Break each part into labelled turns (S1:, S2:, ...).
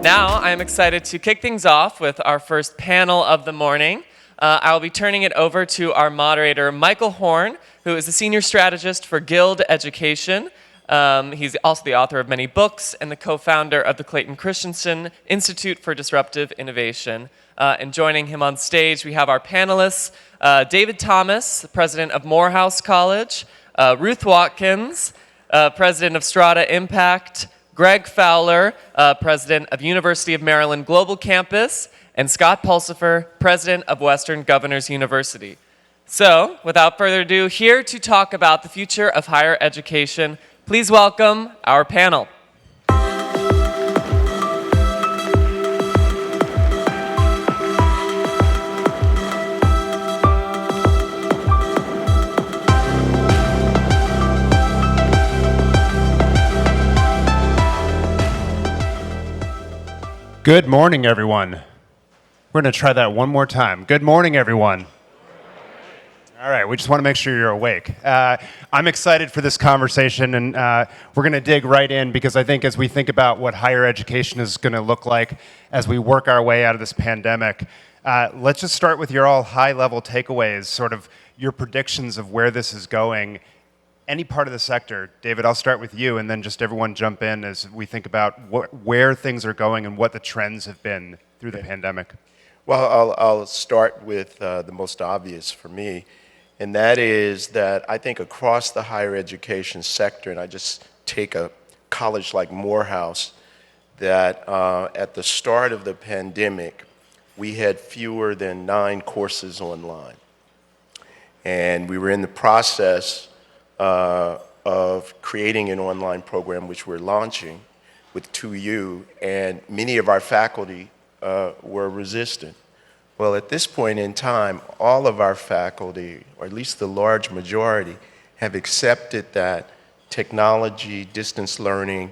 S1: Now, I'm excited to kick things off with our first panel of the morning. I'll be turning it over to our moderator, Michael Horn, who is a senior strategist for Guild Education. He's also the author of many books and the co-founder of the Clayton Christensen Institute for Disruptive Innovation. And joining him on stage, we have our panelists, David Thomas, president of Morehouse College, Ruth Watkins, president of Strada Impact, Greg Fowler, president of University of Maryland Global Campus, and Scott Pulsipher, president of Western Governors University. So, without further ado, here to talk about the future of higher education, please welcome our panel.
S2: Good morning, everyone. We're going to try that one more time. Good morning, everyone. All right, we just want to make sure you're awake. I'm excited for this conversation, and we're going to dig right in because I think as we think about what higher education is going to look like as we work our way out of this pandemic, let's just start with your all high-level takeaways, sort of your predictions of where this is going. Any part of the sector. David, I'll start with you, and then just everyone jump in as we think about where things are going and what the trends have been through the pandemic.
S3: Well, I'll start with the most obvious for me, and that is that I think across the higher education sector, and I just take a college like Morehouse, that at the start of the pandemic, we had fewer than 9 courses online. And we were in the process of creating an online program which we're launching with 2U, and many of our faculty were resistant. Well, at this point in time, all of our faculty, or at least the large majority, have accepted that technology, distance learning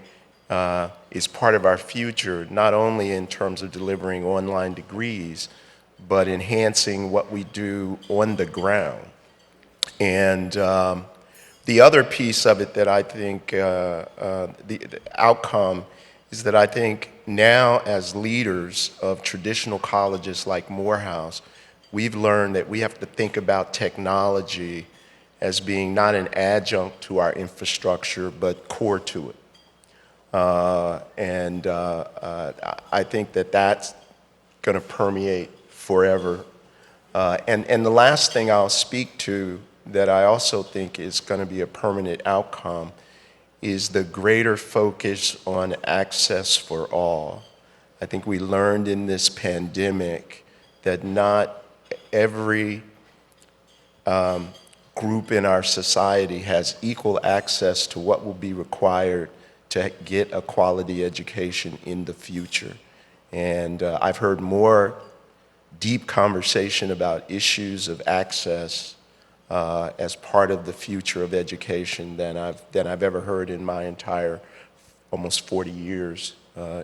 S3: is part of our future, not only in terms of delivering online degrees, but enhancing what we do on the ground. And the other piece of it that I think, the outcome is that I think now as leaders of traditional colleges like Morehouse, we've learned that we have to think about technology as being not an adjunct to our infrastructure, but core to it. I think that that's going to permeate forever. And the last thing I'll speak to that I also think is going to be a permanent outcome is the greater focus on access for all. I think we learned in this pandemic that not every group in our society has equal access to what will be required to get a quality education in the future. And I've heard more deep conversation about issues of access as part of the future of education than I've ever heard in my entire almost 40 years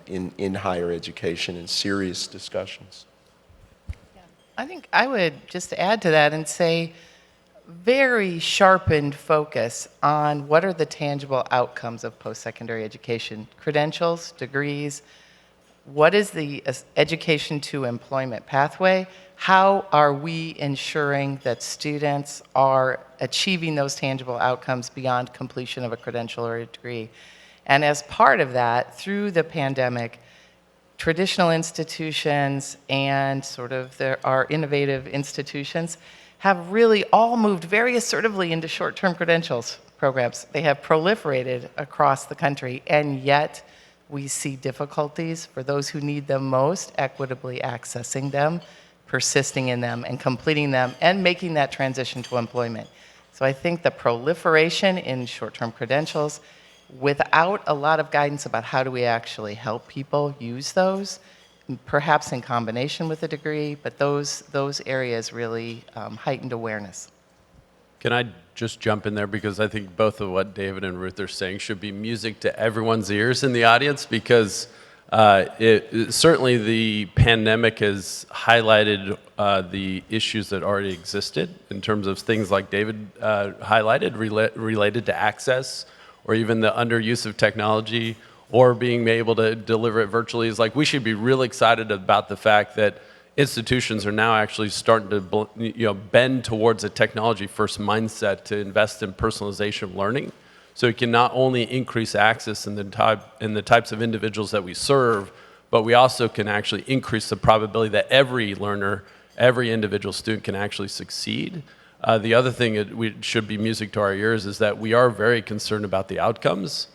S3: in higher education and serious discussions.
S4: Yeah. I think I would just add to that and say very sharpened focus on what are the tangible outcomes of post-secondary education, credentials, degrees. What is the education to employment pathway? How are we ensuring that students are achieving those tangible outcomes beyond completion of a credential or a degree? And as part of that, through the pandemic, traditional institutions and sort of our innovative institutions have really all moved very assertively into short-term credentials programs. They have proliferated across the country, and yet we see difficulties for those who need them most, equitably accessing them, persisting in them, and completing them, and making that transition to employment. So I think the proliferation in short-term credentials, without a lot of guidance about how do we actually help people use those, perhaps in combination with a degree, but those areas really heightened awareness.
S5: Can I just jump in there, because I think both of what David and Ruth are saying should be music to everyone's ears in the audience, because certainly the pandemic has highlighted the issues that already existed in terms of things like David highlighted related to access or even the underuse of technology, or being able to deliver it virtually, is like we should be really excited about the fact that institutions are now actually starting to bend towards a technology-first mindset to invest in personalization of learning. So it can not only increase access in the types of individuals that we serve, but we also can actually increase the probability that every learner, every individual student can actually succeed. The other thing that should be music to our ears is that we are very concerned about the outcomes.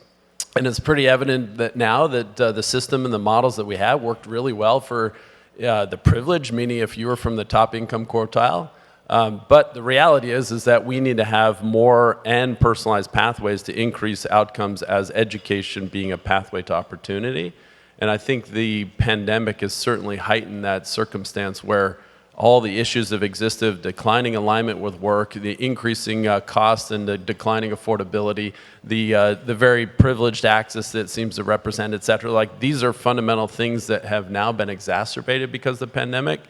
S5: And it's pretty evident that now that the system and the models that we have worked really well for the privileged, meaning if you were from the top income quartile. But the reality is that we need to have more and personalized pathways to increase outcomes as education being a pathway to opportunity. And I think the pandemic has certainly heightened that circumstance where all the issues have existed, declining alignment with work, the increasing cost and the declining affordability, the very privileged access that it seems to represent, et cetera. Like, these are fundamental things that have now been exacerbated because of the pandemic.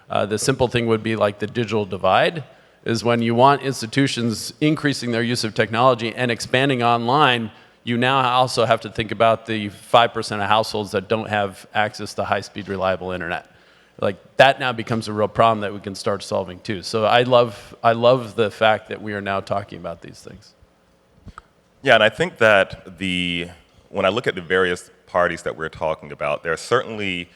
S5: The simple thing would be like the digital divide, is when you want institutions increasing their use of technology and expanding online, you now also have to think about the 5% of households that don't have access to high-speed, reliable internet. Like, that now becomes a real problem that we can start solving too. So I love the fact that we are now talking about these things.
S6: Yeah, and I think that when I look at the various parties that we're talking about, there are certainly,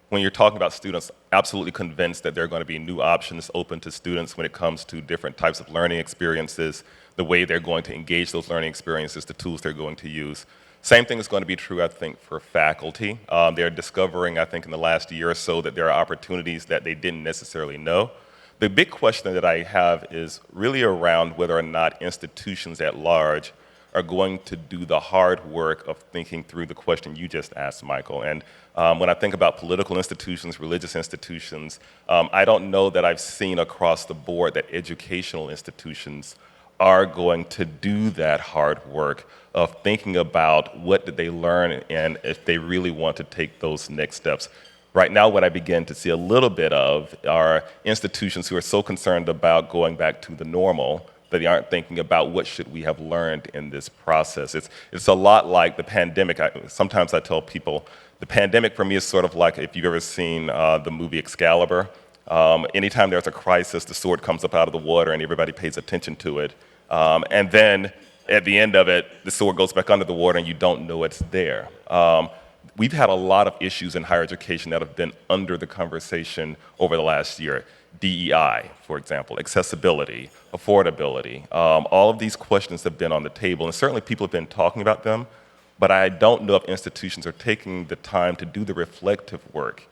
S6: when you're talking about students, absolutely convinced that there are going to be new options open to students when it comes to different types of learning experiences, the way they're going to engage those learning experiences, the tools they're going to use. Same thing is going to be true, I think, for faculty. They're discovering, I think, in the last year or so that there are opportunities that they didn't necessarily know. The big question that I have is really around whether or not institutions at large are going to do the hard work of thinking through the question you just asked, Michael. And when I think about political institutions, religious institutions, I don't know that I've seen across the board that educational institutions are going to do that hard work of thinking about what did they learn and if they really want to take those next steps. Right now, what I begin to see a little bit of are institutions who are so concerned about going back to the normal that they aren't thinking about what should we have learned in this process. It's a lot like the pandemic. Sometimes I tell people, the pandemic for me is sort of like if you've ever seen the movie Excalibur. Anytime there's a crisis, the sword comes up out of the water and everybody pays attention to it. And then at the end of it, the sword goes back under the water and you don't know it's there. We've had a lot of issues in higher education that have been under the conversation over the last year. DEI, for example, accessibility, affordability. All of these questions have been on the table, and certainly people have been talking about them, but I don't know if institutions are taking the time to do the reflective work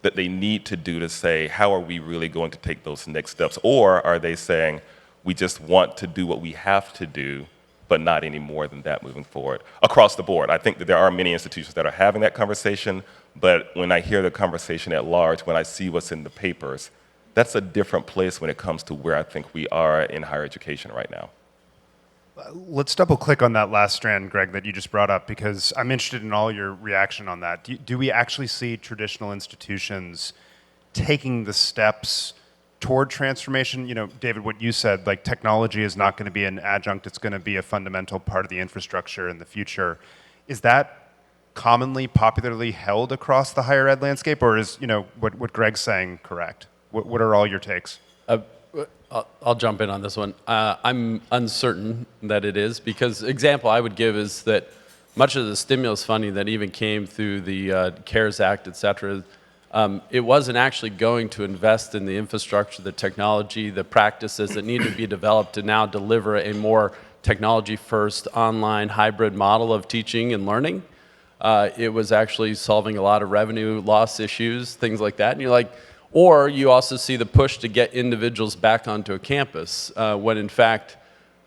S6: that they need to do to say, how are we really going to take those next steps? Or are they saying, we just want to do what we have to do, but not any more than that moving forward? Across the board, I think that there are many institutions that are having that conversation, but when I hear the conversation at large, when I see what's in the papers, that's a different place when it comes to where I think we are in higher education right now.
S2: Let's double click on that last strand, Greg, that you just brought up, because I'm interested in all your reaction on that. Do we actually see traditional institutions taking the steps toward transformation? You know, David, what you said, like, technology is not going to be an adjunct, it's going to be a fundamental part of the infrastructure in the future. Is that commonly, popularly held across the higher ed landscape, or is, you know, what Greg's saying correct? What are all your takes?
S5: I'll jump in on this one. I'm uncertain that it is, because example I would give is that much of the stimulus funding that even came through the CARES Act, et cetera, it wasn't actually going to invest in the infrastructure, the technology, the practices that need to be developed to now deliver a more technology-first, online, hybrid model of teaching and learning. It was actually solving a lot of revenue loss issues, things like that. And you're like, or you also see the push to get individuals back onto a campus, when in fact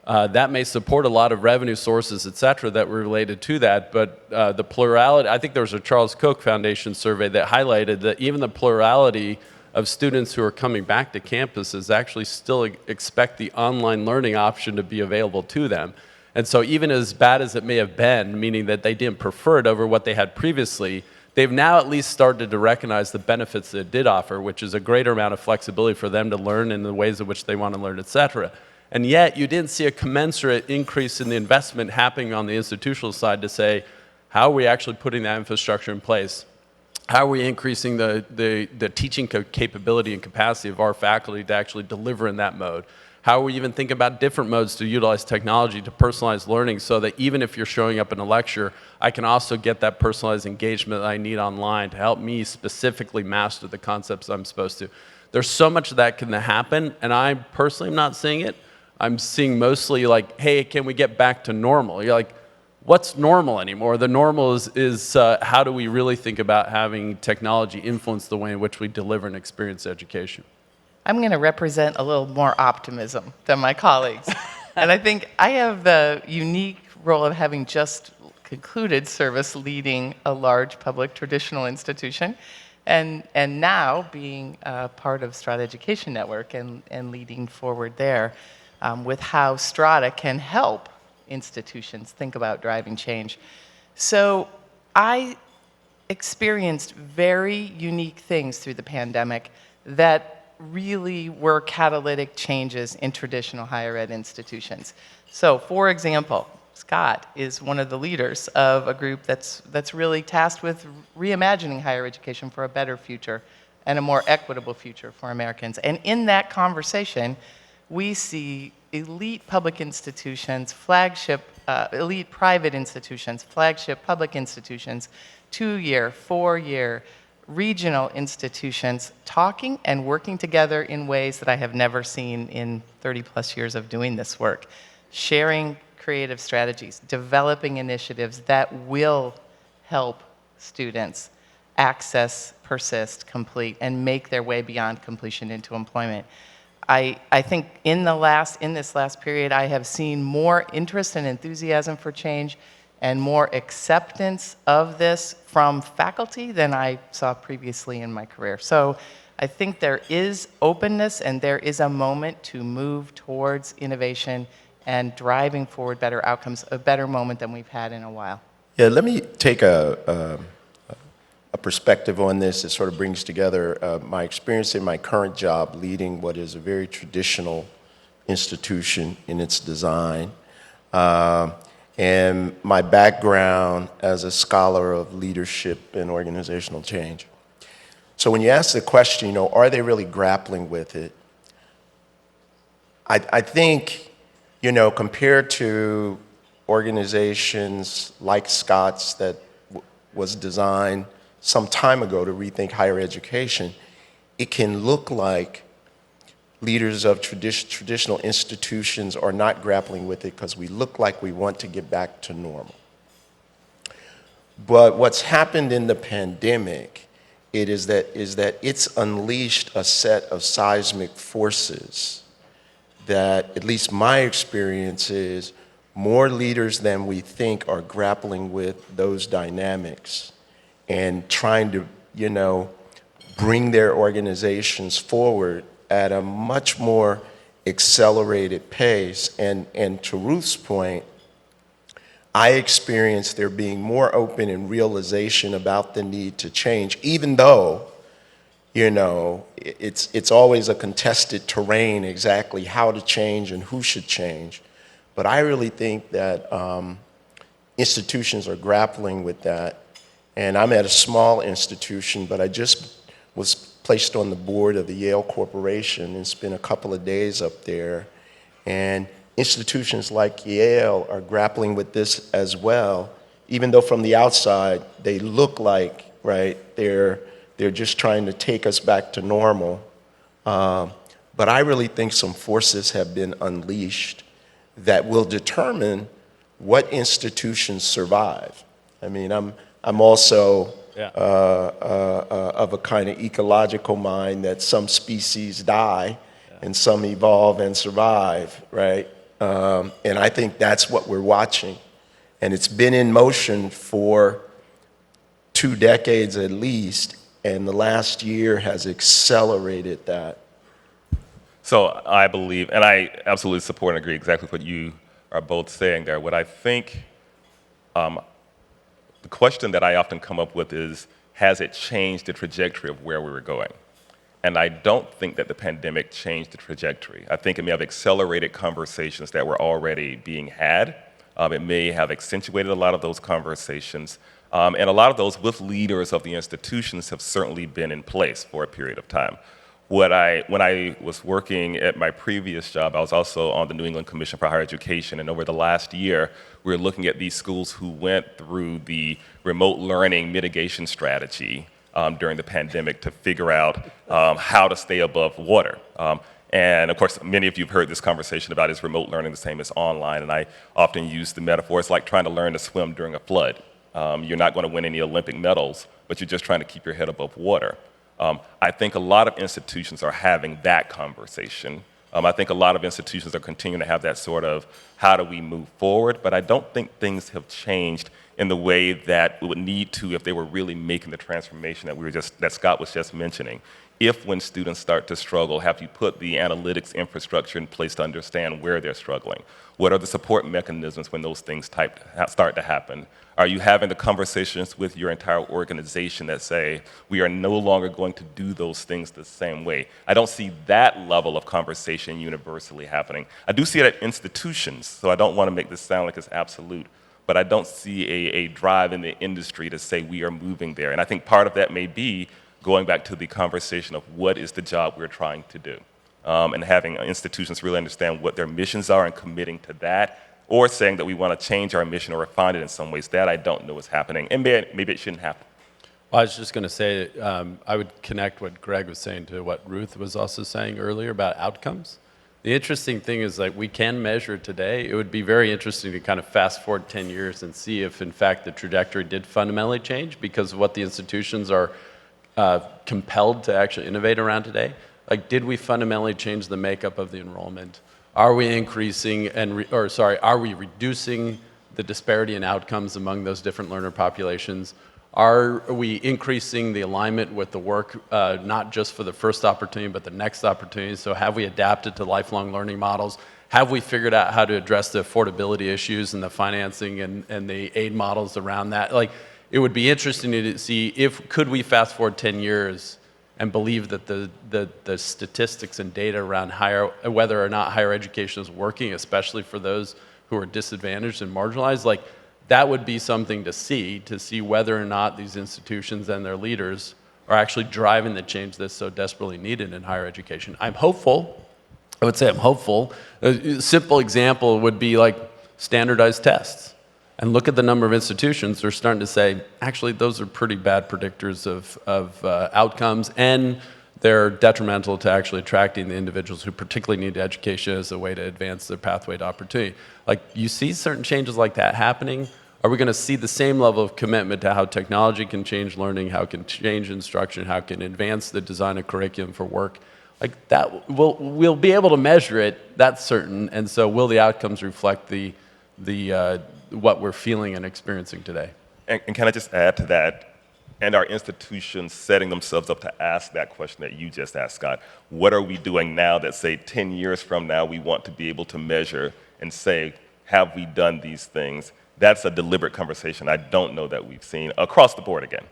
S5: that may support a lot of revenue sources, et cetera, that were related to that. But the plurality, I think there was a Charles Koch Foundation survey that highlighted that even the plurality of students who are coming back to campuses actually still expect the online learning option to be available to them. And so even as bad as it may have been, meaning that they didn't prefer it over what they had previously, they've now at least started to recognize the benefits that it did offer, which is a greater amount of flexibility for them to learn in the ways in which they want to learn, et cetera. And yet you didn't see a commensurate increase in the investment happening on the institutional side to say, how are we actually putting that infrastructure in place? How are we increasing the teaching capability and capacity of our faculty to actually deliver in that mode? How are we even thinking about different modes to utilize technology to personalize learning so that even if you're showing up in a lecture, I can also get that personalized engagement that I need online to help me specifically master the concepts I'm supposed to. There's so much that can happen, and I personally am not seeing it. I'm seeing mostly like, hey, can we get back to normal? You're like, what's normal anymore? The normal is how do we really think about having technology influence the way in which we deliver and experience education?
S4: I'm going to represent a little more optimism than my colleagues. And I think I have the unique role of having just concluded service leading a large public traditional institution, and now being part of Strada Education Network and leading forward there with how Strada can help institutions think about driving change. So I experienced very unique things through the pandemic that really were catalytic changes in traditional higher ed institutions. So for example, Scott is one of the leaders of a group that's really tasked with reimagining higher education for a better future and a more equitable future for Americans. And in that conversation, we see elite public institutions, flagship, elite private institutions, flagship public institutions, 2-year, 4-year, regional institutions talking and working together in ways that I have never seen in 30 plus years of doing this work, sharing creative strategies, developing initiatives that will help students access, persist, complete, and make their way beyond completion into employment. I think in this last period, I have seen more interest and enthusiasm for change and more acceptance of this from faculty than I saw previously in my career. So I think there is openness and there is a moment to move towards innovation and driving forward better outcomes, a better moment than we've had in a while.
S3: Yeah, let me take a perspective on this that sort of brings together my experience in my current job leading what is a very traditional institution in its design, and my background as a scholar of leadership and organizational change. So when you ask the question, are they really grappling with it? I think, compared to organizations like Scott's that was designed some time ago to rethink higher education, it can look like leaders of traditional institutions are not grappling with it because we look like we want to get back to normal. But what's happened in the pandemic is that it's unleashed a set of seismic forces that, at least my experience is, more leaders than we think are grappling with those dynamics and trying to, bring their organizations forward at a much more accelerated pace. And to Ruth's point, I experienced there being more open and realization about the need to change, even though, it's always a contested terrain exactly how to change and who should change. But I really think that institutions are grappling with that. And I'm at a small institution, but I just was placed on the board of the Yale Corporation and spent a couple of days up there. And institutions like Yale are grappling with this as well, even though from the outside they look like, right, they're just trying to take us back to normal. But I really think some forces have been unleashed that will determine what institutions survive. I mean, I'm also of a kind of ecological mind that some species die and some evolve and survive, right? And I think that's what we're watching. And it's been in motion for 2 decades at least, and the last year has accelerated that.
S6: So I believe, and I absolutely support and agree exactly with what you are both saying there. What I think, the question that I often come up with is, has it changed the trajectory of where we were going? And I don't think that the pandemic changed the trajectory. I think it may have accelerated conversations that were already being had. It may have accentuated a lot of those conversations. And a lot of those with leaders of the institutions have certainly been in place for a period of time. When I was working at my previous job, I was also on the New England Commission for Higher Education, and over the last year, we were looking at these schools who went through the remote learning mitigation strategy during the pandemic to figure out how to stay above water. And of course, many of you have heard this conversation about is remote learning the same as online, and I often use the metaphor, it's like trying to learn to swim during a flood. You're not going to win any Olympic medals, but you're just trying to keep your head above water. I think a lot of institutions are having that conversation. I think a lot of institutions are continuing to have that sort of how do we move forward, but I don't think things have changed in the way that it would need to if they were really making the transformation that Scott was just mentioning. If when students start to struggle, have you put the analytics infrastructure in place to understand where they're struggling? What are the support mechanisms when those things start to happen? Are you having the conversations with your entire organization that say, we are no longer going to do those things the same way? I don't see that level of conversation universally happening. I do see it at institutions, so I don't want to make this sound like it's absolute, but I don't see a drive in the industry to say we are moving there. And I think part of that may be going back to the conversation of what is the job we're trying to do. And having institutions really understand what their missions are and committing to that, or saying that we want to change our mission or refine it in some ways. That I don't know is happening, and maybe it shouldn't happen.
S5: Well, I was just going to say, I would connect what Greg was saying to what Ruth was also saying earlier about outcomes. The interesting thing is like we can measure today. It would be very interesting to kind of fast forward 10 years and see if in fact the trajectory did fundamentally change because of what the institutions are compelled to actually innovate around today. Like, did we fundamentally change the makeup of the enrollment? Are we increasing are we reducing the disparity in outcomes among those different learner populations? Are we increasing the alignment with the work, not just for the first opportunity, but the next opportunity? So have we adapted to lifelong learning models? Have we figured out how to address the affordability issues and the financing and the aid models around that? Like, it would be interesting to see could we fast forward 10 years and believe that the statistics and data around whether or not higher education is working, especially for those who are disadvantaged and marginalized, like that would be something to see whether or not these institutions and their leaders are actually driving the change that's so desperately needed in higher education. I'm hopeful. I would say I'm hopeful. A simple example would be like standardized tests. And look at the number of institutions, they're starting to say, actually, those are pretty bad predictors of outcomes, and they're detrimental to actually attracting the individuals who particularly need education as a way to advance their pathway to opportunity. Like, you see certain changes like that happening. Are we going to see the same level of commitment to how technology can change learning, how it can change instruction, how it can advance the design of curriculum for work? Like that, we'll be able to measure it, that's certain, and so will the outcomes reflect what we're feeling and experiencing today?
S6: And can I just add to that, and our institutions setting themselves up to ask that question that you just asked, Scott. What are we doing now that, say, 10 years from now, we want to be able to measure and say, have we done these things? That's a deliberate conversation I don't know that we've seen across the board again.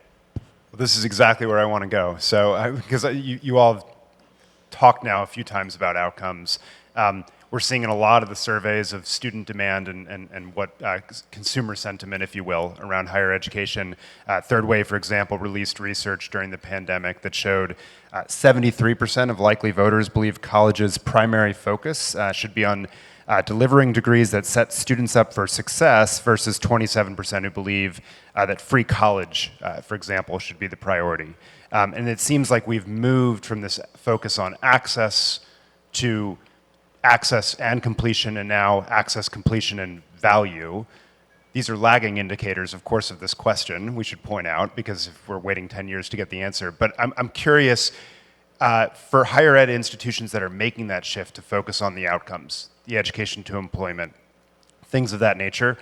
S2: Well, this is exactly where I want to go. So, because you all have talked now a few times about outcomes. We're seeing in a lot of the surveys of student demand and what consumer sentiment, if you will, around higher education. Third Way, for example, released research during the pandemic that showed 73% of likely voters believe college's primary focus should be on delivering degrees that set students up for success versus 27% who believe that free college, for example, should be the priority. And it seems like we've moved from this focus on access to access and completion, and now access, completion, and value. These are lagging indicators, of course, of this question, we should point out, because if we're waiting 10 years to get the answer. But I'm curious, for higher ed institutions that are making that shift to focus on the outcomes, the education to employment, things of that nature,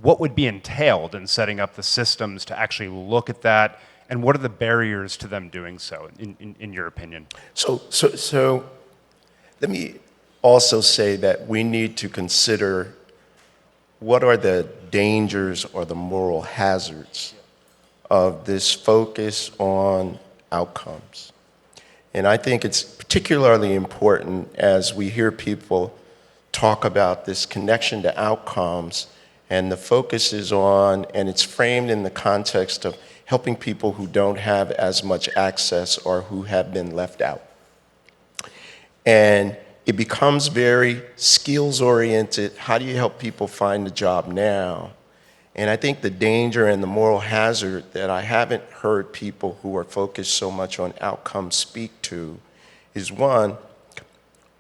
S2: what would be entailed in setting up the systems to actually look at that, and what are the barriers to them doing so, in your opinion?
S3: So let me also say that we need to consider what are the dangers or the moral hazards of this focus on outcomes. And I think it's particularly important as we hear people talk about this connection to outcomes, and the focus is on, and it's framed in the context of helping people who don't have as much access or who have been left out. And it becomes very skills-oriented. How do you help people find a job now? And I think the danger and the moral hazard that I haven't heard people who are focused so much on outcomes speak to is, one,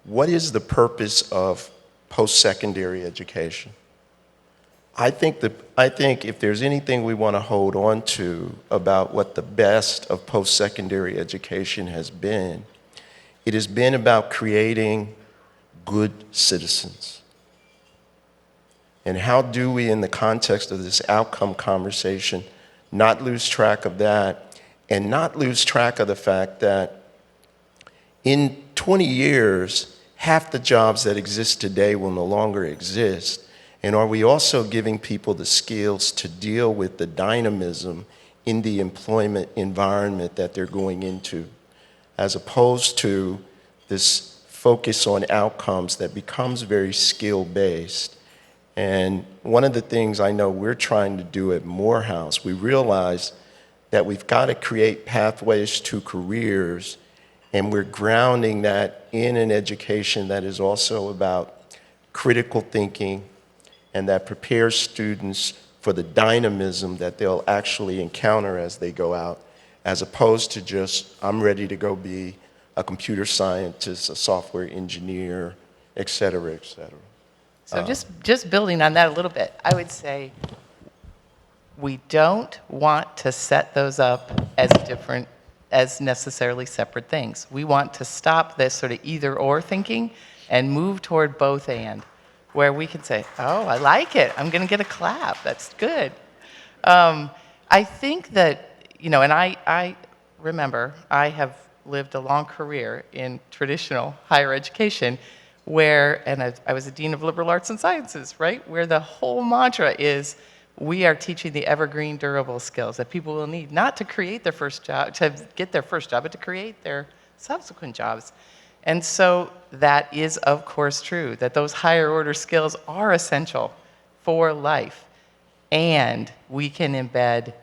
S3: what is the purpose of post-secondary education? I think if there's anything we want to hold on to about what the best of post-secondary education has been, it has been about creating good citizens. And how do we, in the context of this outcome conversation, not lose track of that, and not lose track of the fact that in 20 years, half the jobs that exist today will no longer exist. And are we also giving people the skills to deal with the dynamism in the employment environment that they're going into, as opposed to this focus on outcomes that becomes very skill-based? And one of the things I know we're trying to do at Morehouse, we realize that we've got to create pathways to careers, and we're grounding that in an education that is also about critical thinking and that prepares students for the dynamism that they'll actually encounter as they go out, as opposed to just, I'm ready to go be a computer scientist, a software engineer, et cetera, et cetera.
S4: So just building on that a little bit, I would say we don't want to set those up as different, as necessarily separate things. We want to stop this sort of either-or thinking and move toward both and, where we can say, oh, I like it. I'm going to get a clap. That's good. I think that, and I remember I have lived a long career in traditional higher education and I was a dean of liberal arts and sciences, right? Where the whole mantra is we are teaching the evergreen durable skills that people will need, not to create their first job, to get their first job, but to create their subsequent jobs. And so that is, of course, true, that those higher order skills are essential for life. And we can embed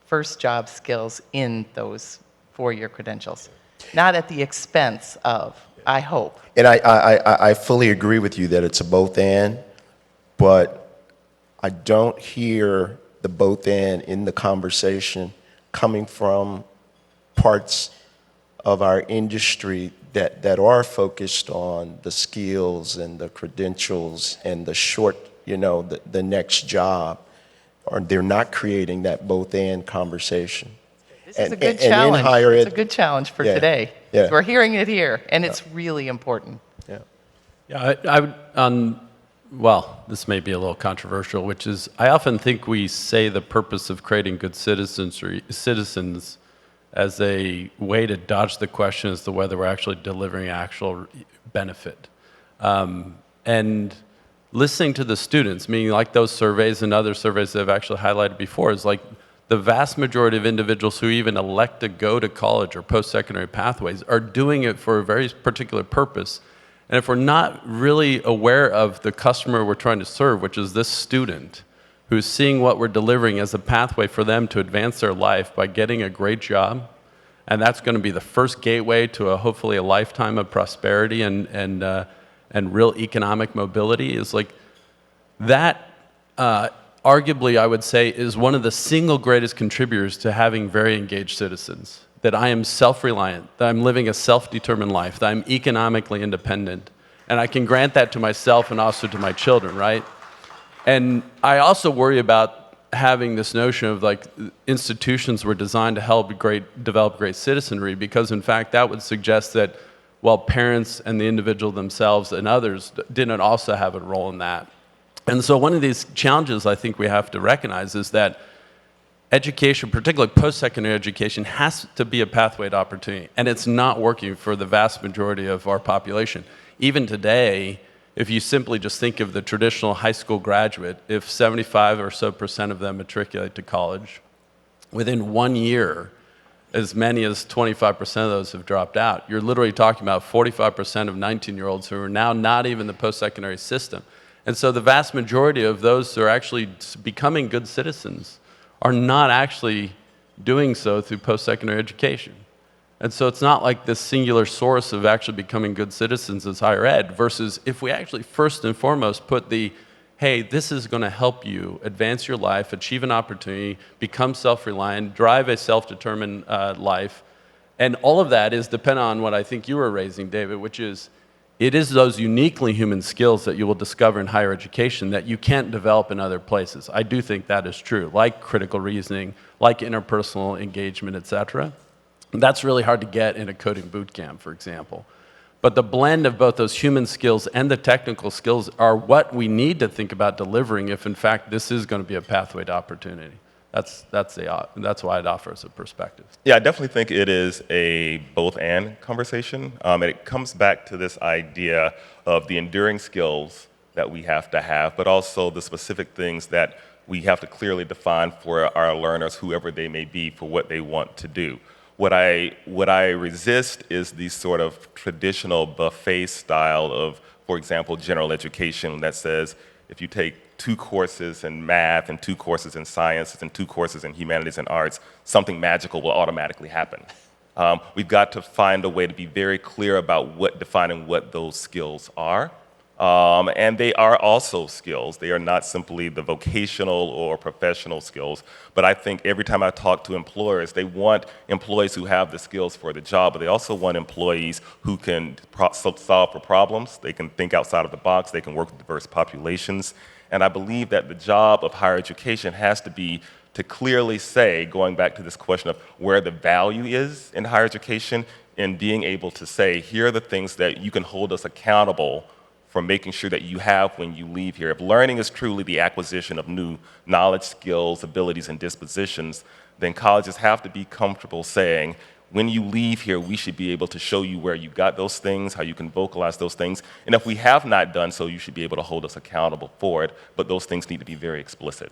S4: first job skills in those four-year credentials, not at the expense of, I hope.
S3: And I fully agree with you that it's a both and, but I don't hear the both and in the conversation coming from parts of our industry that are focused on the skills and the credentials and the short, the next job, or they're not creating that both and conversation.
S4: This is a good challenge.
S3: In higher ed,
S4: it's a good challenge for
S3: yeah,
S4: today.
S3: yeah.
S4: We're hearing it here, and it's really important.
S3: Yeah.
S5: Yeah, I would, well, this may be a little controversial, which is I often think we say the purpose of creating good citizens as a way to dodge the question as to whether we're actually delivering actual benefit. And listening to the students, meaning like those surveys and other surveys that I've actually highlighted before, is like the vast majority of individuals who even elect to go to college or post-secondary pathways are doing it for a very particular purpose. And if we're not really aware of the customer we're trying to serve, which is this student, who's seeing what we're delivering as a pathway for them to advance their life by getting a great job, and that's going to be the first gateway to hopefully a lifetime of prosperity and real economic mobility, is like that. Arguably, I would say, is one of the single greatest contributors to having very engaged citizens. That I am self-reliant, that I'm living a self-determined life, that I'm economically independent, and I can grant that to myself and also to my children, right? And I also worry about having this notion of like institutions were designed to help develop great citizenry, because in fact that would suggest that, well, parents and the individual themselves and others didn't also have a role in that. And so one of these challenges I think we have to recognize is that education, particularly post-secondary education, has to be a pathway to opportunity, and it's not working for the vast majority of our population. Even today, if you simply just think of the traditional high school graduate, if 75% or so of them matriculate to college, within 1 year, as many as 25% of those have dropped out. You're literally talking about 45% of 19-year-olds who are now not even in the post-secondary system. And so the vast majority of those who are actually becoming good citizens are not actually doing so through post-secondary education. And so it's not like this singular source of actually becoming good citizens is higher ed, versus if we actually first and foremost put the, hey, this is going to help you advance your life, achieve an opportunity, become self-reliant, drive a self-determined life. And all of that is dependent on what I think you were raising, David, which is it is those uniquely human skills that you will discover in higher education that you can't develop in other places. I do think that is true, like critical reasoning, like interpersonal engagement, et cetera. That's really hard to get in a coding boot camp, for example. But the blend of both those human skills and the technical skills are what we need to think about delivering if, in fact, this is going to be a pathway to opportunity. That's why I'd offer as a perspective.
S6: Yeah, I definitely think it is a both-and conversation. And it comes back to this idea of the enduring skills that we have to have, but also the specific things that we have to clearly define for our learners, whoever they may be, for what they want to do. What I resist is the sort of traditional buffet style of, for example, general education that says if you take 2 courses in math and 2 courses in sciences and 2 courses in humanities and arts, something magical will automatically happen. We've got to find a way to be very clear about defining what those skills are. And they are also skills. They are not simply the vocational or professional skills. But I think every time I talk to employers, they want employees who have the skills for the job, but they also want employees who can solve for problems. They can think outside of the box. They can work with diverse populations. And I believe that the job of higher education has to be to clearly say, going back to this question of where the value is in higher education, in being able to say, here are the things that you can hold us accountable for making sure that you have when you leave here. If learning is truly the acquisition of new knowledge, skills, abilities, and dispositions, then colleges have to be comfortable saying, when you leave here, we should be able to show you where you got those things, how you can vocalize those things. And if we have not done so, you should be able to hold us accountable for it. But those things need to be very explicit.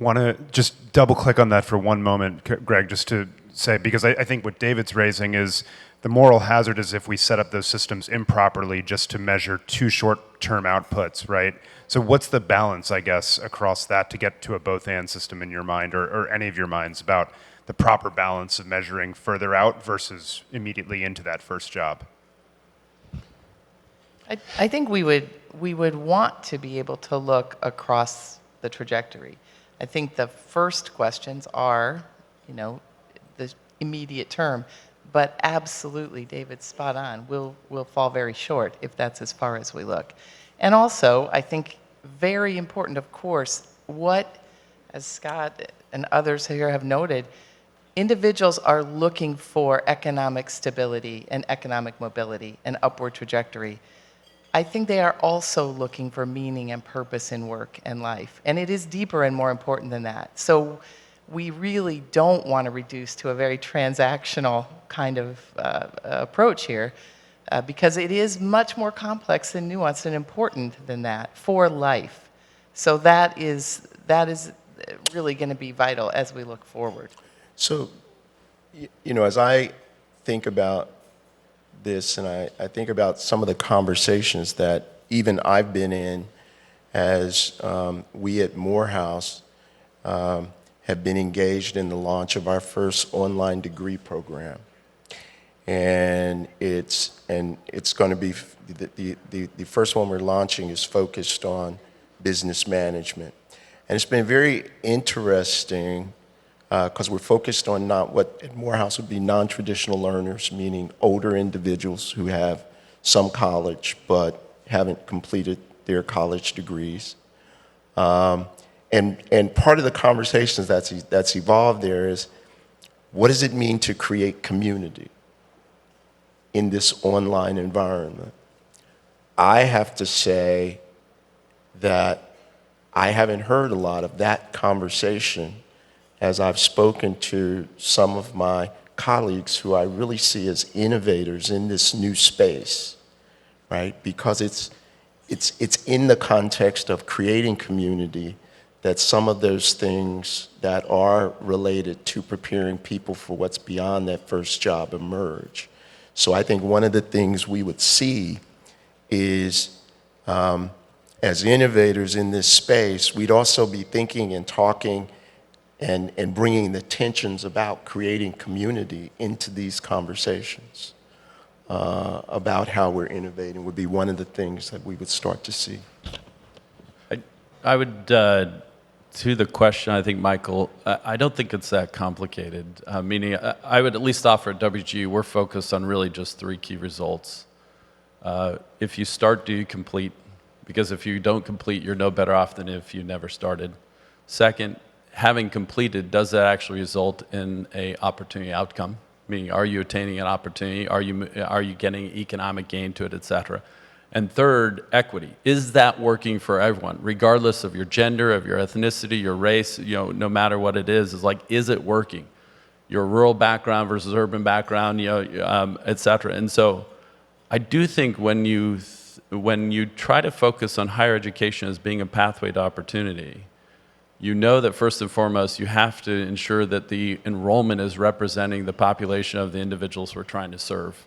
S2: Want to just double click on that for one moment, Greg, just to say, because I think what David's raising is the moral hazard is if we set up those systems improperly just to measure 2 short-term outputs, right? So what's the balance, I guess, across that to get to a both-and system in your mind, or any of your minds, about the proper balance of measuring further out versus immediately into that first job?
S4: I think we would want to be able to look across the trajectory. I think the first questions are, the immediate term, but absolutely, David's spot on. We'll fall very short if that's as far as we look. And also, I think very important, of course, what, as Scott and others here have noted, individuals are looking for economic stability and economic mobility and upward trajectory. I think they are also looking for meaning and purpose in work and life. And it is deeper and more important than that. So we really don't want to reduce to a very transactional kind of approach here, because it is much more complex and nuanced and important than that for life. So that is really going to be vital as we look forward.
S3: So, as I think about this, and I think about some of the conversations that even I've been in as we at Morehouse have been engaged in the launch of our first online degree program. And it's going to be, the first one we're launching is focused on business management. And it's been very interesting because we're focused on not what at Morehouse would be non-traditional learners, meaning older individuals who have some college but haven't completed their college degrees. And part of the conversations that's evolved there is, what does it mean to create community in this online environment? I have to say that I haven't heard a lot of that conversation as I've spoken to some of my colleagues who I really see as innovators in this new space, right? Because it's in the context of creating community that some of those things that are related to preparing people for what's beyond that first job emerge. So I think one of the things we would see is, as innovators in this space, we'd also be thinking and talking and bringing the tensions about creating community into these conversations about how we're innovating would be one of the things that we would start to see.
S5: I would, to the question, I think, Michael, I don't think it's that complicated. Meaning, I would at least offer at WG, we're focused on really just 3 key results. If you start, do you complete? Because if you don't complete, you're no better off than if you never started. Second, having completed, does that actually result in an opportunity outcome? Meaning, are you attaining an opportunity? Are you getting economic gain to it, et cetera? And third, equity. Is that working for everyone, regardless of your gender, of your ethnicity, your race, no matter what it is like, is it working? Your rural background versus urban background, et cetera. And so I do think when you try to focus on higher education as being a pathway to opportunity, you know that first and foremost, you have to ensure that the enrollment is representing the population of the individuals we're trying to serve.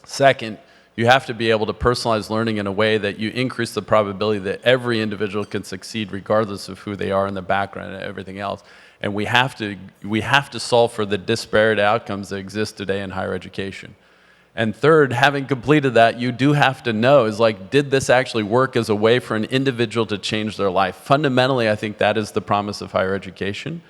S5: Second, you have to be able to personalize learning in a way that you increase the probability that every individual can succeed regardless of who they are and their background and everything else. And we have to solve for the disparate outcomes that exist today in higher education. And third, having completed that, you do have to know, did this actually work as a way for an individual to change their life? Fundamentally, I think that is the promise of higher education.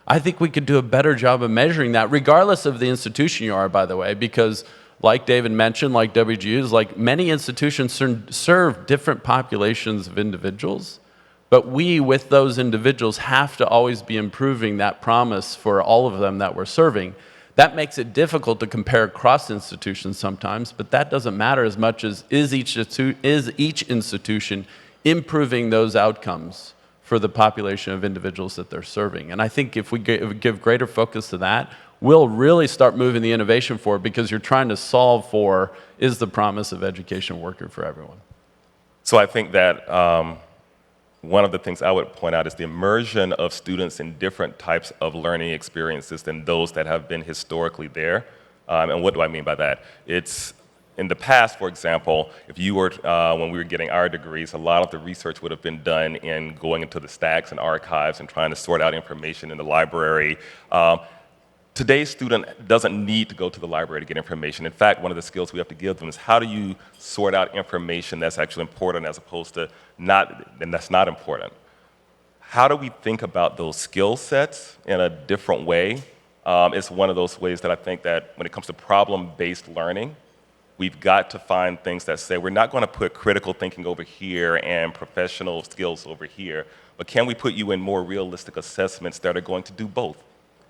S5: I think we could do a better job of measuring that, regardless of the institution you are, by the way, because like David mentioned, like WGUs, many institutions serve different populations of individuals, but we, with those individuals, have to always be improving that promise for all of them that we're serving. That makes it difficult to compare across institutions sometimes, but that doesn't matter as much as is each institution improving those outcomes for the population of individuals that they're serving. And I think if we give greater focus to that, we'll really start moving the innovation forward, because you're trying to solve for, is the promise of education working for everyone?
S6: So I think that one of the things I would point out is the immersion of students in different types of learning experiences than those that have been historically there. And what do I mean by that? It's in the past, for example, if you were, when we were getting our degrees, a lot of the research would have been done in going into the stacks and archives and trying to sort out information in the library. Today's student doesn't need to go to the library to get information. In fact, one of the skills we have to give them is how do you sort out information that's actually important as opposed to that's not important. How do we think about those skill sets in a different way? It's one of those ways that I think that when it comes to problem-based learning, we've got to find things that say we're not going to put critical thinking over here and professional skills over here, but can we put you in more realistic assessments that are going to do both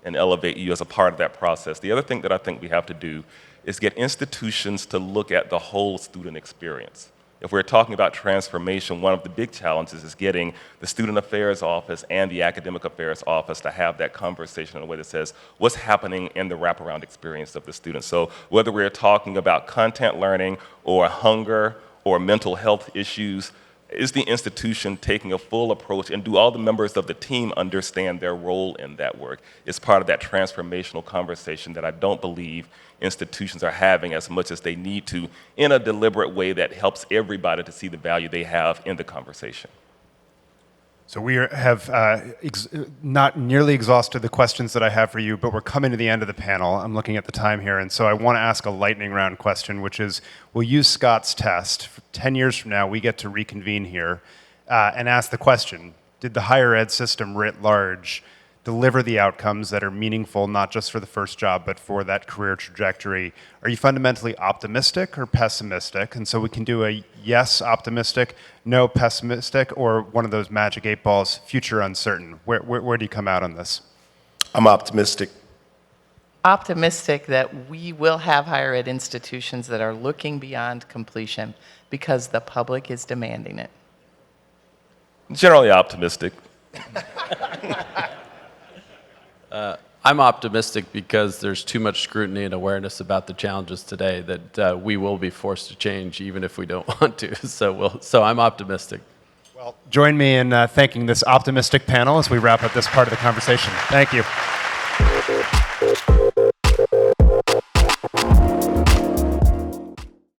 S6: and elevate you as a part of that process? The other thing that I think we have to do is get institutions to look at the whole student experience. If we're talking about transformation, one of the big challenges is getting the Student Affairs Office and the Academic Affairs Office to have that conversation in a way that says, what's happening in the wraparound experience of the student? So whether we're talking about content learning or hunger or mental health issues, is the institution taking a full approach, and do all the members of the team understand their role in that work? It's part of that transformational conversation that I don't believe institutions are having as much as they need to, in a deliberate way that helps everybody to see the value they have in the conversation.
S2: So we have not nearly exhausted the questions that I have for you, but we're coming to the end of the panel. I'm looking at the time here, and so I want to ask a lightning round question, which is, we'll use Scott's test. 10 years from now, we get to reconvene here and ask the question, did the higher ed system writ large deliver the outcomes that are meaningful, not just for the first job, but for that career trajectory? Are you fundamentally optimistic or pessimistic? And so we can do a yes, optimistic, no, pessimistic, or one of those magic 8 balls, future uncertain. Where do you come out on this?
S3: I'm optimistic.
S4: Optimistic that we will have higher ed institutions that are looking beyond completion because the public is demanding it.
S6: Generally optimistic.
S5: I'm optimistic because there's too much scrutiny and awareness about the challenges today that we will be forced to change even if we don't want to. So I'm optimistic.
S2: Well, join me in thanking this optimistic panel as we wrap up this part of the conversation. Thank you.